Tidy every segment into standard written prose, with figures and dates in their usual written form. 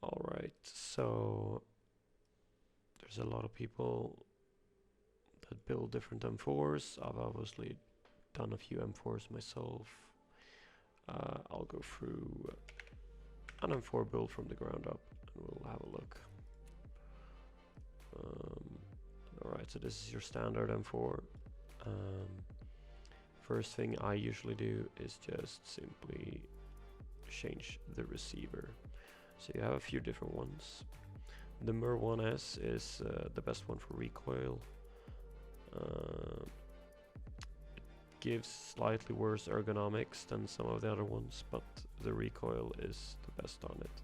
Alright, so there's a lot of people that build different M4s. I've obviously done a few M4s myself. I'll go through an M4 build from the ground up and we'll have a look. Alright, so this is your standard M4. First thing I usually do is just simply change the receiver. So you have a few different ones. The M4A1 is the best one for recoil. It gives slightly worse ergonomics than some of the other ones, but the recoil is the best on it.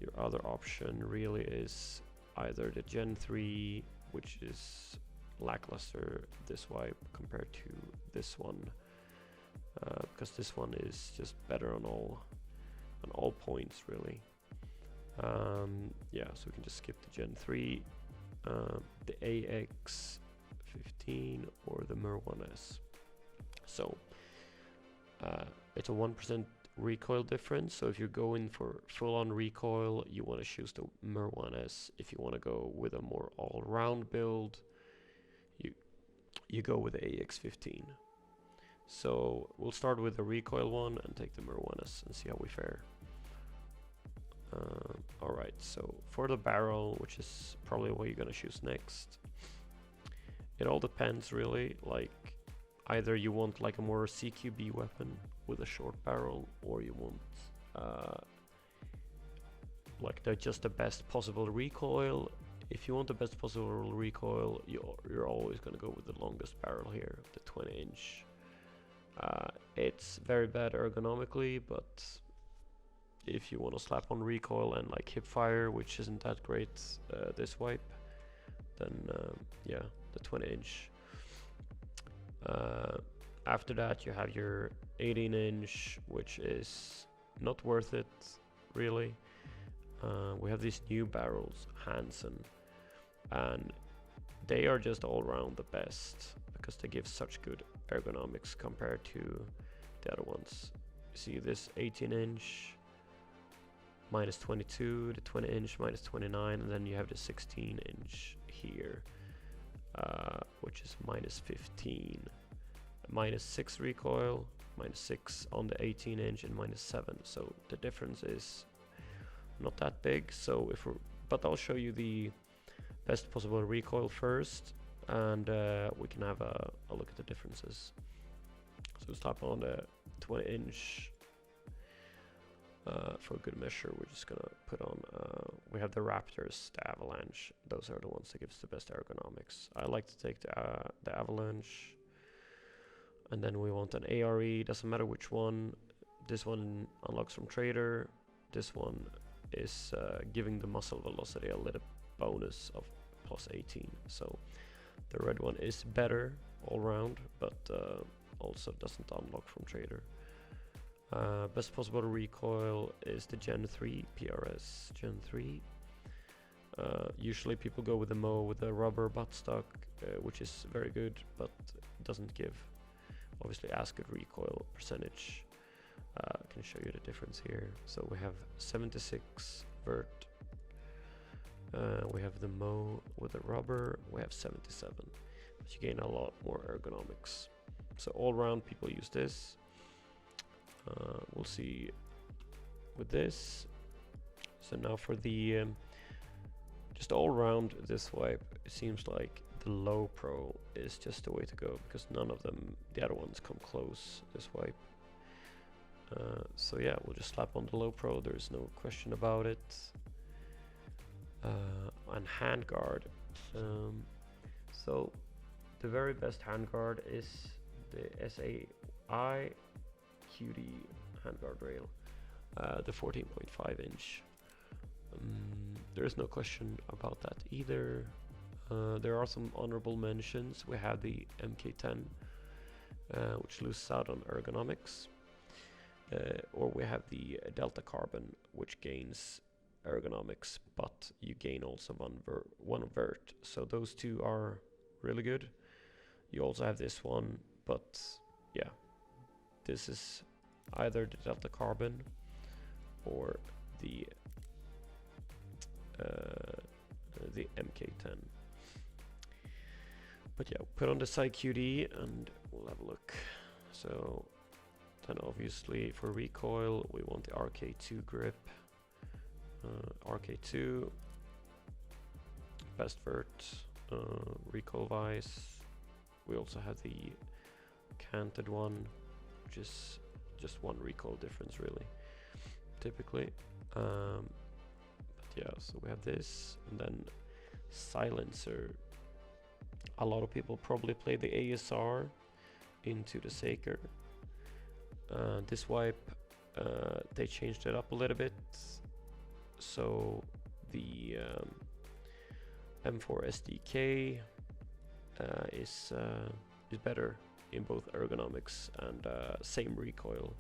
Your other option really is either the Gen 3, which is lackluster this wipe compared to this one, because this one is just better on all points really. Yeah, so we can just skip the Gen 3, the AX15 or the M4A1. So it's a 1% recoil difference. So if you're going for full-on recoil, you want to choose the M4A1. If you want to go with a more all-round build, you go with the AX15. So we'll start with the recoil one and take the M4A1 and see how we fare. Alright, so for the barrel, which is probably what you're gonna choose next, it all depends really. Like, either you want like a more CQB weapon with a short barrel, or you want like just the best possible recoil. If you want the best possible recoil, you're always gonna go with the longest barrel here, the 20-inch. It's very bad ergonomically, but if you want to slap on recoil and like hip fire, which isn't that great this wipe, then yeah, the 20-inch. After that you have your 18-inch, which is not worth it really. We have these new barrels, Hansen, and they are just all around the best because they give such good ergonomics compared to the other ones. You see this 18-inch minus 22, the 20-inch minus 29, and then you have the 16-inch here, which is minus 15, minus 6 recoil, minus 6 on the 18-inch, and minus 7. So the difference is not that big. So but I'll show you the best possible recoil first, and we can have a look at the differences. So start on the 20-inch. For a good measure, we're just gonna put on, we have the Raptors, the Avalanche. Those are the ones that gives the best ergonomics. I like to take the Avalanche, and then we want an ARE, doesn't matter which one. This one unlocks from Trader. This one is giving the muzzle velocity a little bonus of plus 18. So the red one is better all round, but also doesn't unlock from Trader. Best possible recoil is the Gen 3 PRS Gen 3. Usually people go with the MO with the rubber buttstock, which is very good, but doesn't give obviously as good recoil percentage. I can show you the difference here. So we have 76 vert. We have the MO with the rubber. We have 77, but you gain a lot more ergonomics. So all round people use this. We'll see with this. So now for the just all around this wipe, it seems like the low pro is just the way to go, because none of them, the other ones, come close this wipe. So yeah, we'll just slap on the low pro, there's no question about it. And handguard, so the very best handguard is the SAI QD handguard rail, the 14.5-inch. There is no question about that either. There are some honorable mentions. We have the MK10, which loses out on ergonomics, or we have the Delta Carbon, which gains ergonomics, but you gain also one vert. So those two are really good. You also have this one, but yeah, this is either the Delta Carbon or the the MK10. But yeah, put on the side QD and we'll have a look. So then obviously for recoil we want the RK2 grip. RK2, best vert, recoil wise. We also have the canted one, which is just one recoil difference really, typically. But yeah, so we have this, and then silencer. A lot of people probably play the ASR into the Saker. This wipe, they changed it up a little bit. So the M4 SDK is better in both ergonomics and same recoil.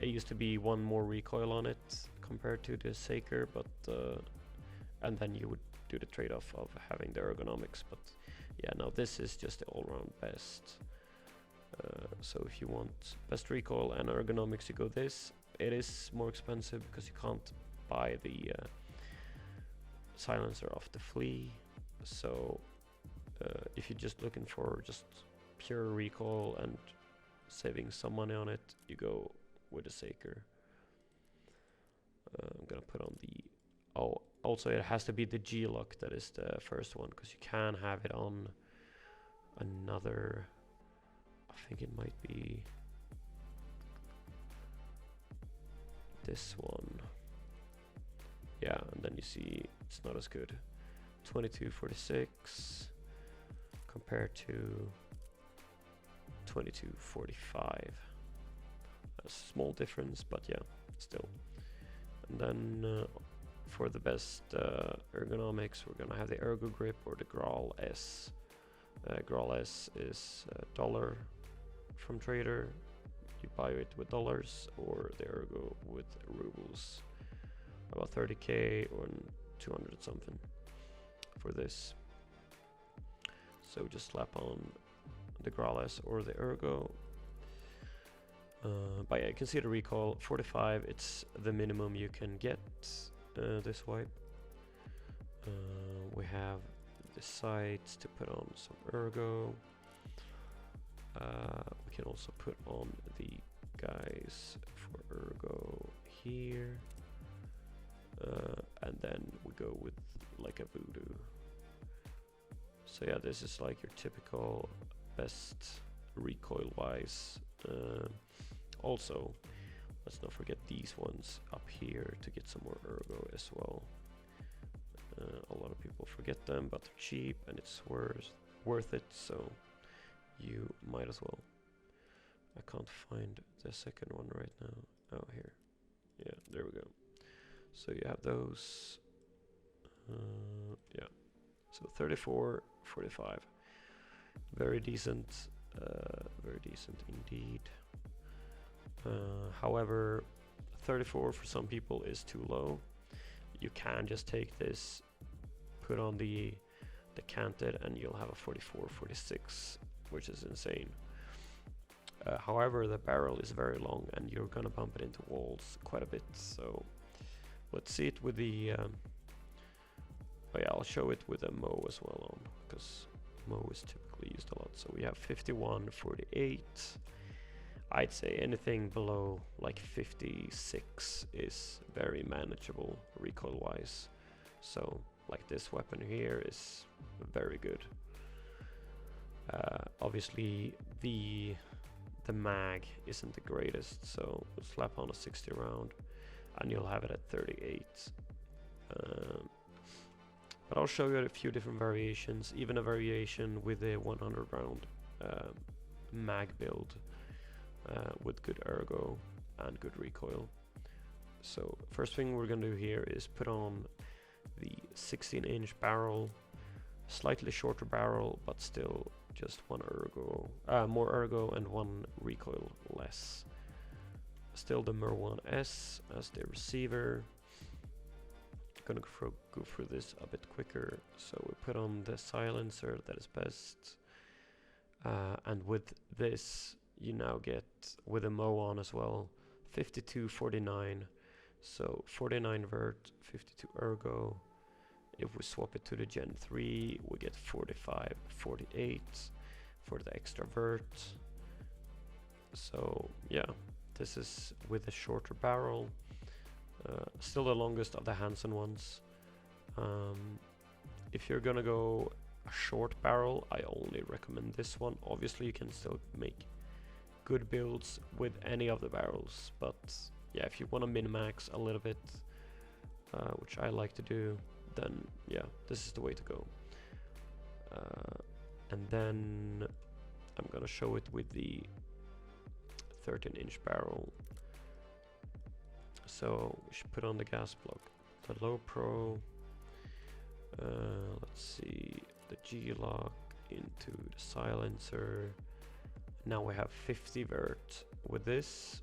It used to be one more recoil on it compared to the Saker, but and then you would do the trade-off of having the ergonomics. But yeah, now this is just the all-round best. So if you want best recoil and ergonomics, you go this. It is more expensive because you can't buy the silencer off the flea. So if you're just looking for just pure recoil and saving some money on it, you go with the Saker. I'm gonna put on the also it has to be the G-Lock that is the first one, because you can have it on another. I think it might be this one. Yeah, and then you see it's not as good. 2246 compared to 2245. A small difference, but yeah, still. And then for the best ergonomics, we're gonna have the Ergo grip or the Graal S. Graal S is $1 from Trader. You buy it with dollars, or the Ergo with rubles. About 30k or 200 something for this. So just slap on the Graal S or the Ergo. But yeah, you can see the recoil 45. It's the minimum you can get this wipe. We have the sides to put on some Ergo. We can also put on the guys for Ergo here. And then we go with like a voodoo. So yeah, this is like your typical best recoil wise. Also, let's not forget these ones up here to get some more Ergo as well. A lot of people forget them, but they're cheap and it's worth it, so you might as well. I can't find the second one right now. Oh, here. Yeah, there we go. So you have those. Yeah. So 34, 45. Very decent. Very decent indeed. However, 34 for some people is too low. You can just take this, put on the canted, and you'll have a 44, 46, which is insane. However, the barrel is very long and you're gonna bump it into walls quite a bit. So let's see it with the oh yeah, I'll show it with a Mo as well on, because Mo is typically used a lot. So we have 51, 48. I'd say anything below like 56 is very manageable recoil wise. So like this weapon here is very good. Obviously the mag isn't the greatest, so we'll slap on a 60 round and you'll have it at 38. But I'll show you a few different variations, even a variation with a 100 round mag build with good ergo and good recoil. So first thing we're gonna do here is put on the 16-inch barrel, slightly shorter barrel, but still just one ergo, more ergo and one recoil less. Still the M4A1 as the receiver. Gonna go through this a bit quicker. So we put on the silencer that is best, and with this you now get, with a Mo on as well, 52, 49. So 49 vert, 52 ergo, If we swap it to the Gen 3, we get 45, 48 for the extra vert. So yeah, this is with a shorter barrel. Still the longest of the Hansen ones. If you're gonna go a short barrel, I only recommend this one. Obviously you can still make good builds with any of the barrels, but yeah, if you want to min-max a little bit, which I like to do, then yeah, this is the way to go. And then I'm gonna show it with the 13-inch barrel. So we should put on the gas block, the low pro, let's see, the G-lock into the silencer. Now we have 50 vert with this,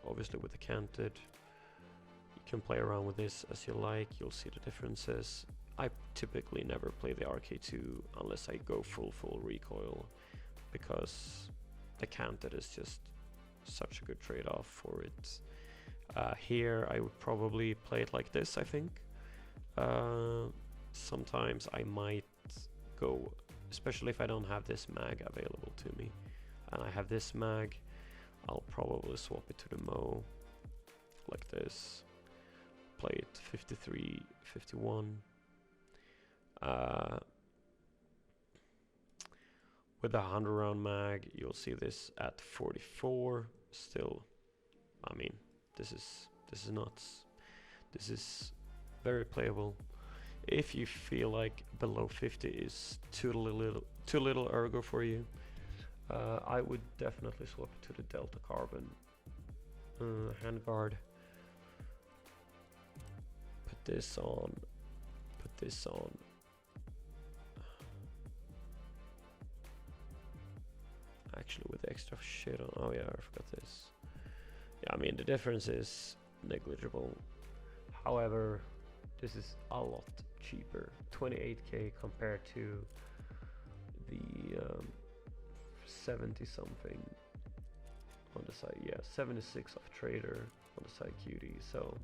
obviously with the canted. You can play around with this as you like, you'll see the differences. I typically never play the RK2 unless I go full recoil, because the canted is just such a good trade-off for it. Here I would probably play it like this, I think. Sometimes I might go, especially if I don't have this mag available to me, and I have this mag, I'll probably swap it to the Mo like this, play it 53, 51. With a 100 round mag, you'll see this at 44. Still, I mean, this is nuts. This is very playable. If you feel like below 50 is too little ergo for you, I would definitely swap it to the Delta Carbon Handguard. Put this on. Actually, with extra shit on. Oh yeah, I forgot this. Yeah, I mean the difference is negligible. However, this is a lot cheaper. 28k compared to the 70 something on the side. Yeah, 76 of Trader on the side QD. So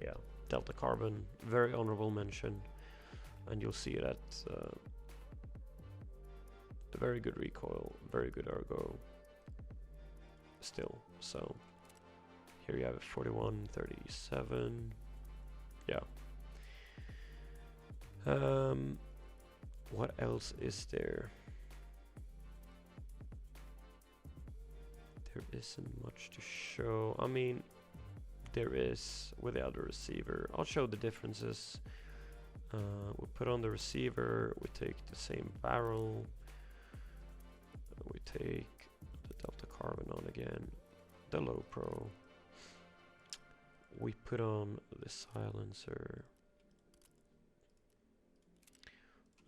yeah, Delta Carbon, very honorable mention, and you'll see it at the very good recoil, very good ergo still. So here you have it, 41, 37. Yeah. What else is there? There isn't much to show. I mean, there is with the other receiver. I'll show the differences. We put on the receiver, we take the same barrel, we take the Delta Carbon on again, the low pro, we put on the silencer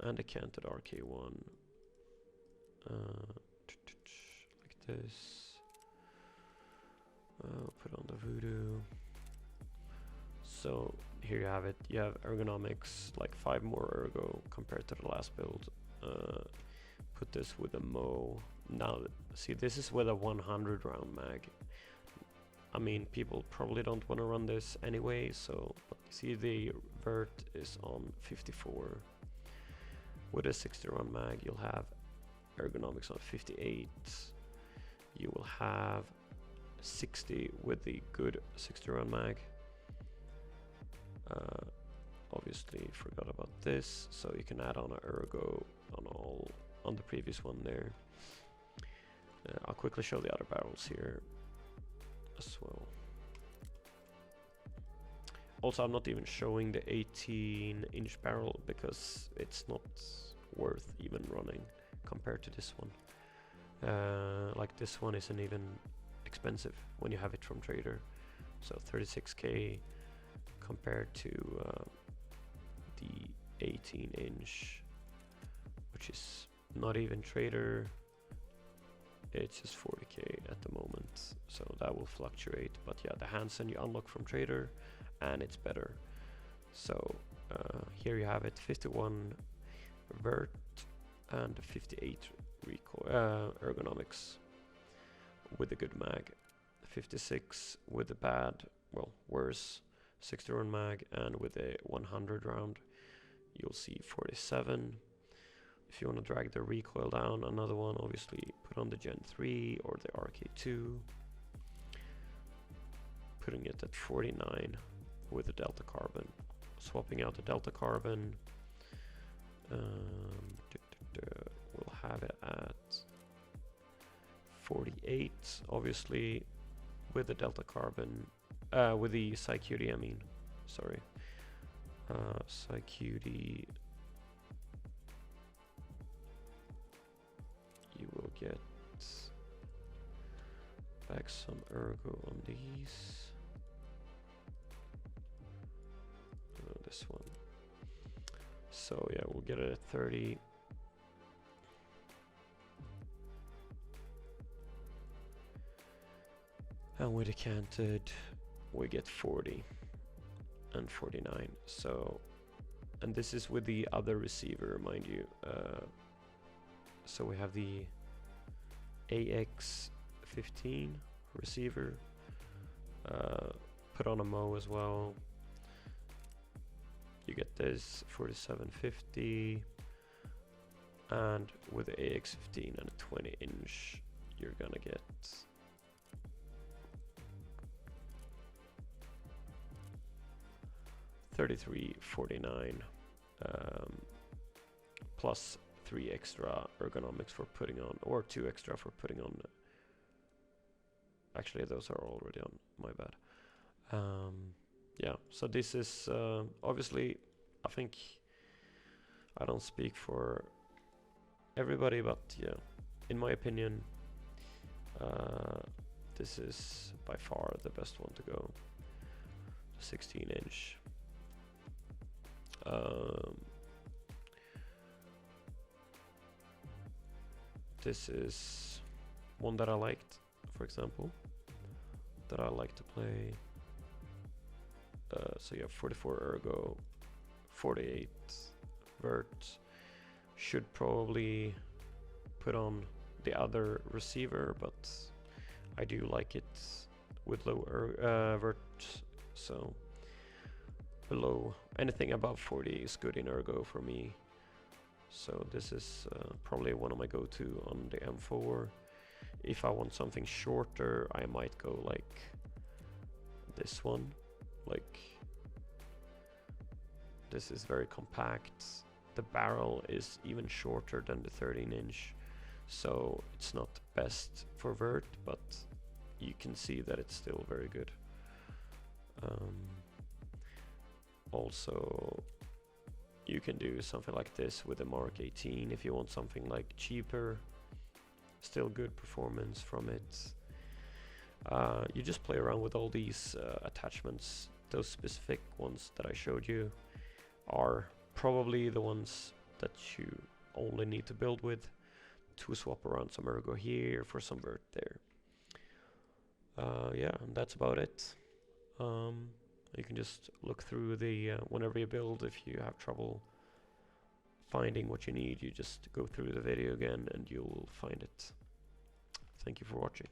and the canted RK1 like this. Put on the Voodoo. So here you have it. You have ergonomics, like 5 more ergo compared to the last build. Put this with a Mo. Now, see, this is with a 100 round mag. I mean, people probably don't want to run this anyway, so see the vert is on 54. With a 60 round mag, you'll have ergonomics on 58. You will have 60 with the good 60 round mag. Obviously forgot about this, so you can add on an ergo on the previous one there. I'll quickly show the other barrels here as well. Also, I'm not even showing the 18-inch barrel because it's not worth even running compared to this one. Like this one isn't even expensive when you have it from Trader. So 36k compared to the 18-inch, which is not even Trader. It's just 40k at the moment, so that will fluctuate. But yeah, the Hansen you unlock from Trader, and it's better. So here you have it, 51 vert and 58 recoil ergonomics with a good mag, 56 with a bad, well, worse 60 round mag, and with a 100 round. you'll see 47. If you want to drag the recoil down, another one, obviously put on the Gen 3 or the RK2. Putting it at 49 with the delta carbon. Swapping out the delta carbon. We'll have it at 48, obviously, with the delta carbon, with the PsyQD, I mean, sorry. PsyQD, you will get back some ergo on these. This one. So yeah, we'll get it at 30. And with the canted, we get 40 and 49. So, and this is with the other receiver, mind you. So we have the AX15 receiver. Put on a Mo as well. You get this 4750, and with the AX15 and a 20-inch, you're gonna get $33.49, plus 3 extra ergonomics for putting on, or 2 extra for putting on. Actually, those are already on. My bad. Yeah, so this is obviously, I think I don't speak for everybody, but yeah, in my opinion, this is by far the best one to go. 16-inch. This is one that I liked, for example, that I like to play. So you have 44 ergo, 48 vert. Should probably put on the other receiver, but I do like it with low vert. So below, anything above 40 is good in ergo for me. So this is probably one of my go-to on the M4. If I want something shorter, I might go like this one. Like, this is very compact. The barrel is even shorter than the 13-inch, so it's not best for vert, but you can see that it's still very good. Also, you can do something like this with a Mark 18 if you want something like cheaper, still good performance from it. You just play around with all these attachments. Those specific ones that I showed you are probably the ones that you only need to build with, to swap around some ergo here for some vert there. Yeah, and that's about it. You can just look through the whenever you build. If you have trouble finding what you need, you just go through the video again and you'll find it. Thank you for watching.